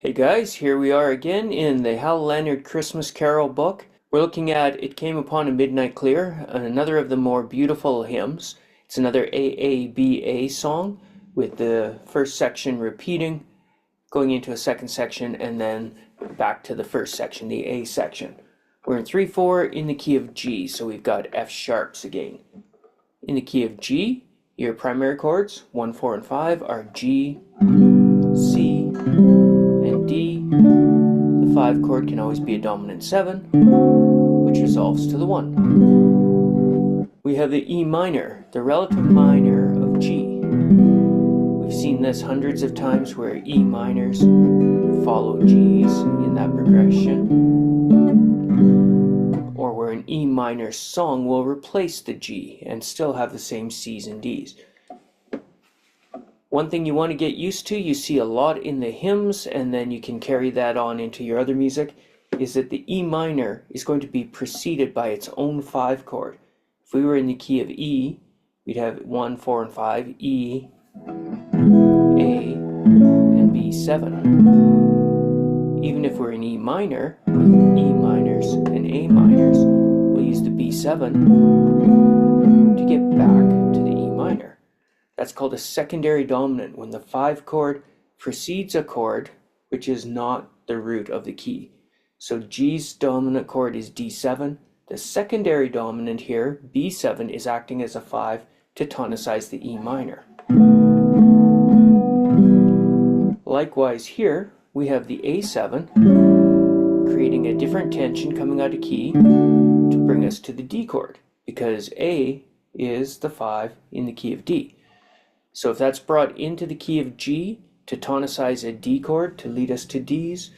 Hey guys, here we are again in the Hal Leonard Christmas Carol book. We're looking at It Came Upon a Midnight Clear, another of the more beautiful hymns. It's another AABA song with the first section repeating, going into a second section, and then back to the first section, the A section. We're in 3/4 in the key of G, so we've got F sharps again. In the key of G, your primary chords, 1, 4, and 5, are G, C, and D. The 5 chord can always be a dominant 7, which resolves to the 1. We have the E minor, the relative minor of G. We've seen this hundreds of times where E minors follow G's in that progression, or where an E minor song will replace the G and still have the same C's and D's. One thing you want to get used to, you see a lot in the hymns, and then you can carry that on into your other music, is that the E minor is going to be preceded by its own 5 chord. If we were in the key of E, we'd have 1, 4, and 5, E, A, and B7. Even if we're in E minor, with E minors and A minors, we'll use the B7 to get back to the E minor. That's called a secondary dominant, when the 5 chord precedes a chord which is not the root of the key. So G's dominant chord is D7. The secondary dominant here, B7, is acting as a 5 to tonicize the E minor. Likewise here, we have the A7 creating a different tension coming out of key to bring us to the D chord, because A is the 5 in the key of D. So if that's brought into the key of G to tonicize a D chord to lead us to D's,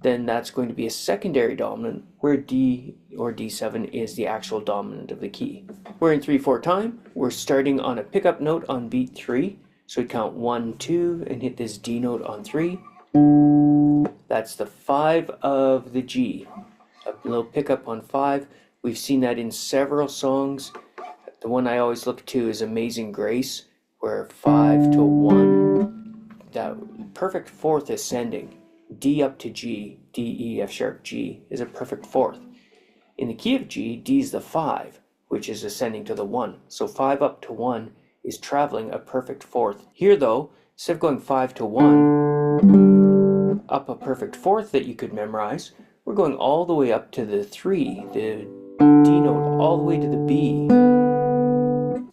then that's going to be a secondary dominant, where D or D7 is the actual dominant of the key. We're in 3/4 time. We're starting on a pickup note on beat 3. So we count 1, 2, and hit this D note on 3. That's the 5 of the G. A little pickup on 5. We've seen that in several songs. The one I always look to is Amazing Grace, where 5 to 1, that perfect 4th ascending, D up to G, D, E, F sharp, G, is a perfect 4th. In the key of G, D is the 5, which is ascending to the 1. So 5 up to 1 is traveling a perfect 4th. Here though, instead of going 5 to 1, up a perfect 4th that you could memorize, we're going all the way up to the 3, the D note, all the way to the B.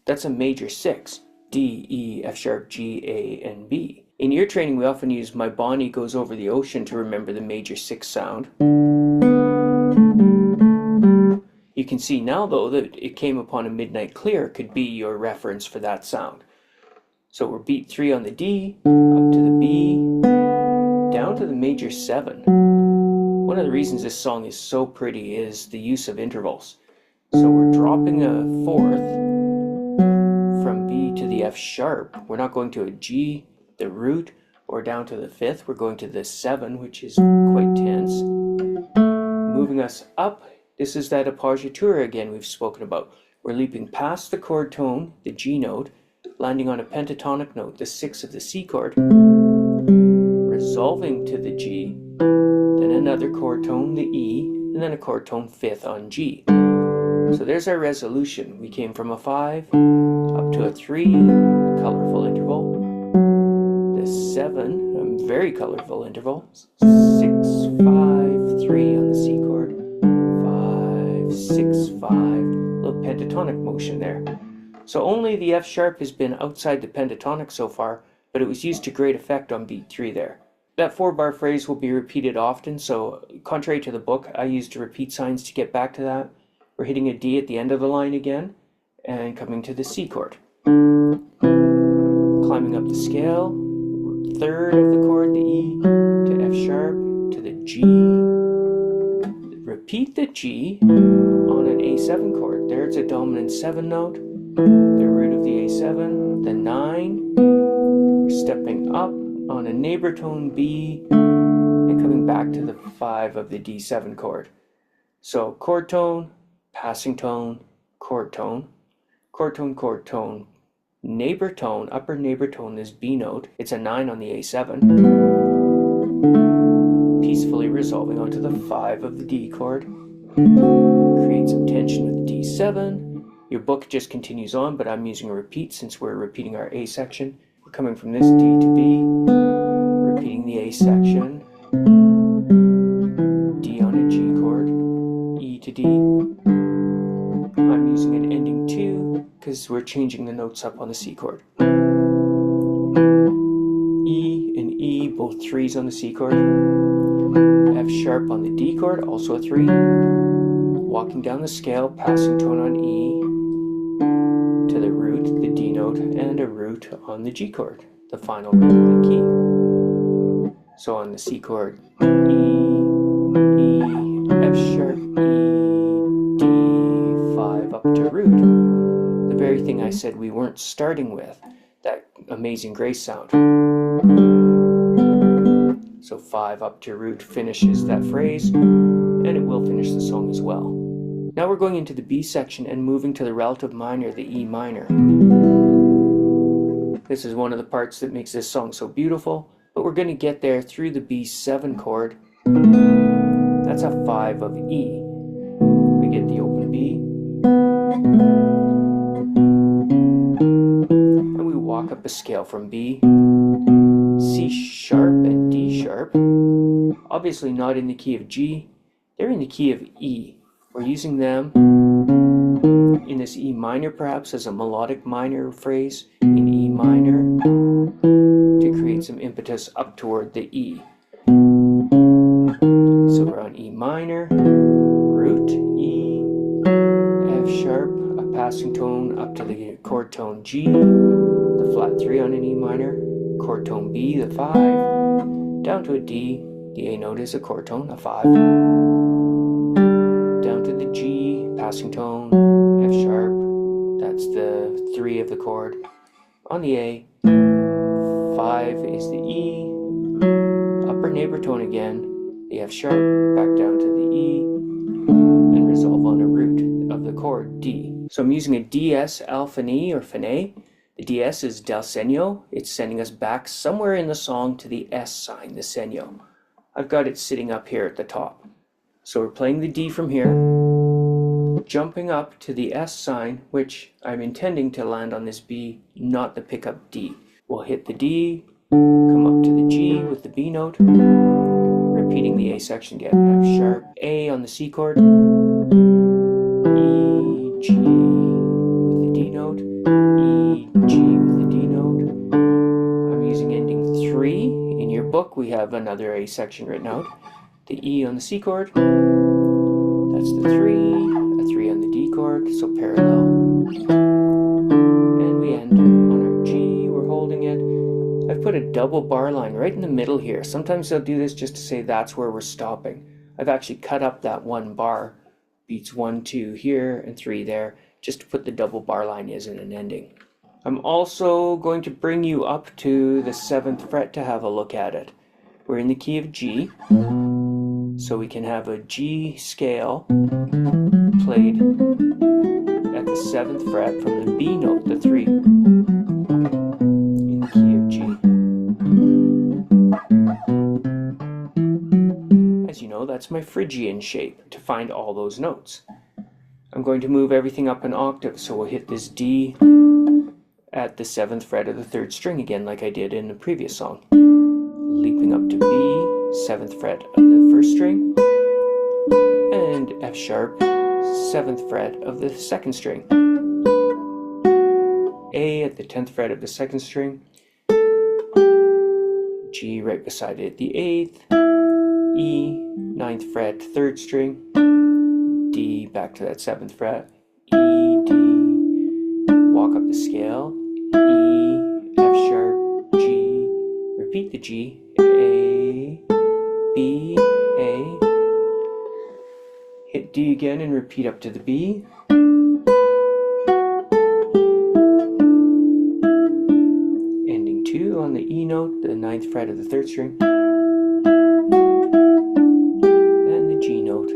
That's a major 6. D, E, F sharp, G, A, and B. In ear training, we often use My Bonnie Goes Over the Ocean to remember the major 6 sound. You can see now, though, that It Came Upon a Midnight Clear could be your reference for that sound. So we're beat 3 on the D, up to the B, down to the major 7. One of the reasons this song is so pretty is the use of intervals. So we're dropping a 4th from B to the F sharp. We're not going to a G, the root, or down to the 5th. We're going to the 7, which is quite tense. Moving us up, this is that appoggiatura again we've spoken about. We're leaping past the chord tone, the G note, landing on a pentatonic note, the 6 of the C chord, resolving to the G, then another chord tone, the E, and then a chord tone 5th on G. So there's our resolution. We came from a 5 up to a 3, a colorful interval, the 7, a very colorful interval, 6, 5, 3 on the C chord, 5, 6, 5, little pentatonic motion there. So only the F sharp has been outside the pentatonic so far, but it was used to great effect on beat 3 there. That 4-bar phrase will be repeated often, so contrary to the book, I used repeat signs to get back to that. We're hitting a D at the end of the line again, and coming to the C chord. Climbing up the scale, 3rd of the chord, the E, to F sharp, to the G. Repeat the G on an A7 chord. There's a dominant 7 note, the root of the A7, the 9. We're stepping up on a neighbor tone B, and coming back to the 5 of the D7 chord. So chord tone, passing tone, chord tone, chord tone, chord tone, neighbor tone, upper neighbor tone is B note. It's a 9 on the A7. peacefully resolving onto the 5 of the D chord. Create some tension with D7. Your book just continues on, but I'm using a repeat since we're repeating our A section. We're coming from this D to B, repeating the A section, D on a G chord, E to D. I'm using an ending 2 because we're changing the notes up on the C chord. E and E, both 3s on the C chord. F sharp on the D chord, also a 3. Walking down the scale, passing tone on E to the root, the D note, and a root on the G chord, the final root of the key. So on the C chord, E, E, F sharp, E, D, 5 up to root. The very thing I said we weren't starting with, that Amazing Grace sound. So 5 up to root finishes that phrase, and it will finish the song as well. Now we're going into the B section and moving to the relative minor, the E minor. This is one of the parts that makes this song so beautiful, but we're going to get there through the B7 chord. That's a 5 of E. We get the open B, and we walk up a scale from B, C sharp and D sharp. Obviously not in the key of G, they're in the key of E. We're using them in this E minor perhaps as a melodic minor phrase in E minor to create some impetus up toward the E. So we're on E minor, root, E, F sharp, a passing tone up to the chord tone G, the flat 3 on an E minor, chord tone B, the 5, down to a D, the A note is a chord tone, a 5, down to the G, passing tone, F sharp, that's the 3 of the chord, on the A, 5 is the E, upper neighbor tone again, the F sharp, back down to the E, and resolve on a root of the chord D. So I'm using a DS, alpha E or Fine. The DS is del segno. It's sending us back somewhere in the song to the S sign, the segno. I've got it sitting up here at the top. So we're playing the D from here, jumping up to the S sign, which I'm intending to land on this B, not the pickup D. We'll hit the D, come up to the G with the B note, repeating the A section again, F sharp, A on the C chord, E, G with the D note, E, G with the D note. I'm using ending 3. In your book we have another A section written out. The E on the C chord, that's the 3, a 3 on the D chord, so parallel. And we end on our G, we're holding it. I've put a double bar line right in the middle here. Sometimes I'll do this just to say that's where we're stopping. I've actually cut up that one bar, beats 1, 2 here and 3 there, just to put the double bar line as in an ending. I'm also going to bring you up to the 7th fret to have a look at it. We're in the key of G, so we can have a G scale played at the 7th fret from the B note, the 3, in the key of G. As you know, that's my Phrygian shape to find all those notes. I'm going to move everything up an octave, so we'll hit this D at the 7th fret of the 3rd string again, like I did in the previous song. Leaping up to B, 7th fret of the 1st string, and F sharp, 7th fret of the 2nd string. A at the 10th fret of the 2nd string, G right beside it, the 8th, E, 9th fret, 3rd string, D back to that 7th fret, E, D, walk up the scale, E, F sharp, G, repeat the G, A, B, A, hit D again and repeat up to the B, ending 2 on the E note, the 9th fret of the 3rd string, and the G note,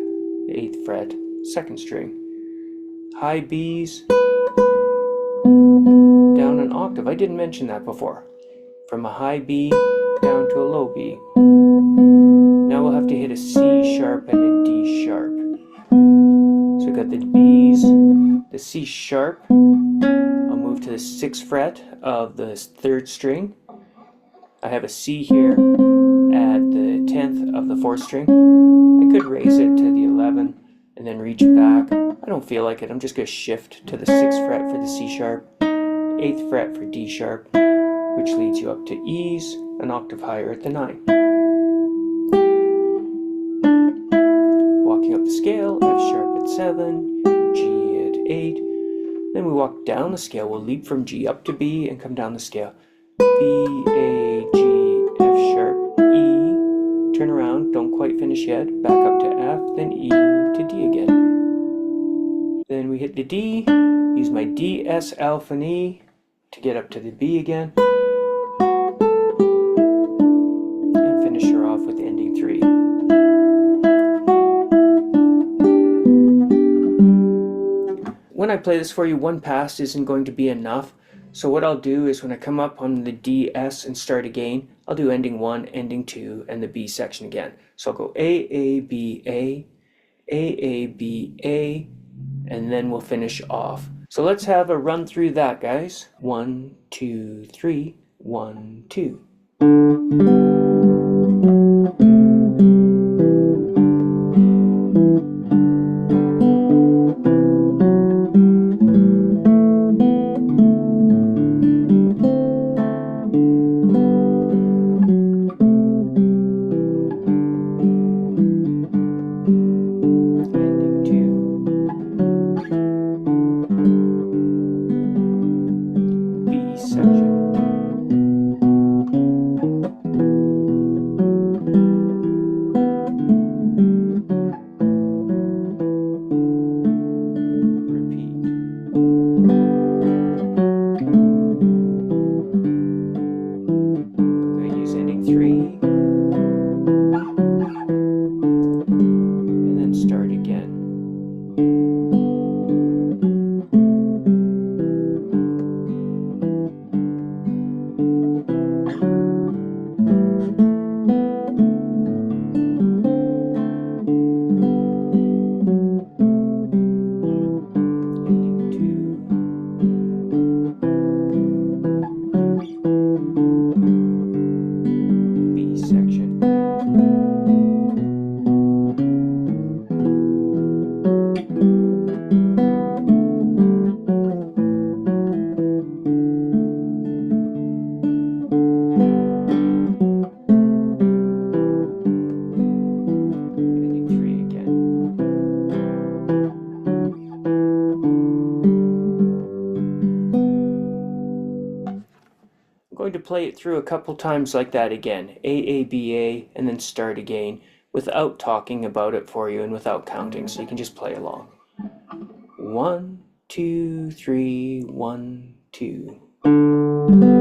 the 8th fret, 2nd string. High B's, down an octave. I didn't mention that before. From a high B down to a low B. Now we'll have to hit a C sharp and a D sharp. So we got the B's, the C sharp. I'll move to the 6th fret of the 3rd string. I have a C here at the 10th of the 4th string. I could raise it to the 11th and then reach back. I don't feel like it. I'm just going to shift to the 6th fret for the C sharp, 8th fret for D sharp, which leads you up to E's, an octave higher at the 9. Walking up the scale, F sharp at 7, G at 8. Then we walk down the scale. We'll leap from G up to B and come down the scale. B, A, G, F sharp, E. Turn around, don't quite finish yet. Back up to F, then E to D again. Then we hit the D, use my D, S, F, and E to get up to the B again. And finish her off with ending 3. When I play this for you, one pass isn't going to be enough. So what I'll do is when I come up on the D, S, and start again, I'll do ending 1, ending 2, and the B section again. So I'll go A, B, A, B, A, and then we'll finish off. So let's have a run through that, guys. 1, 2, 3, 1, 2. Going to play it through a couple times like that again. A, B, A, and then start again without talking about it for you and without counting, so you can just play along. 1, 2, 3, 1, 2.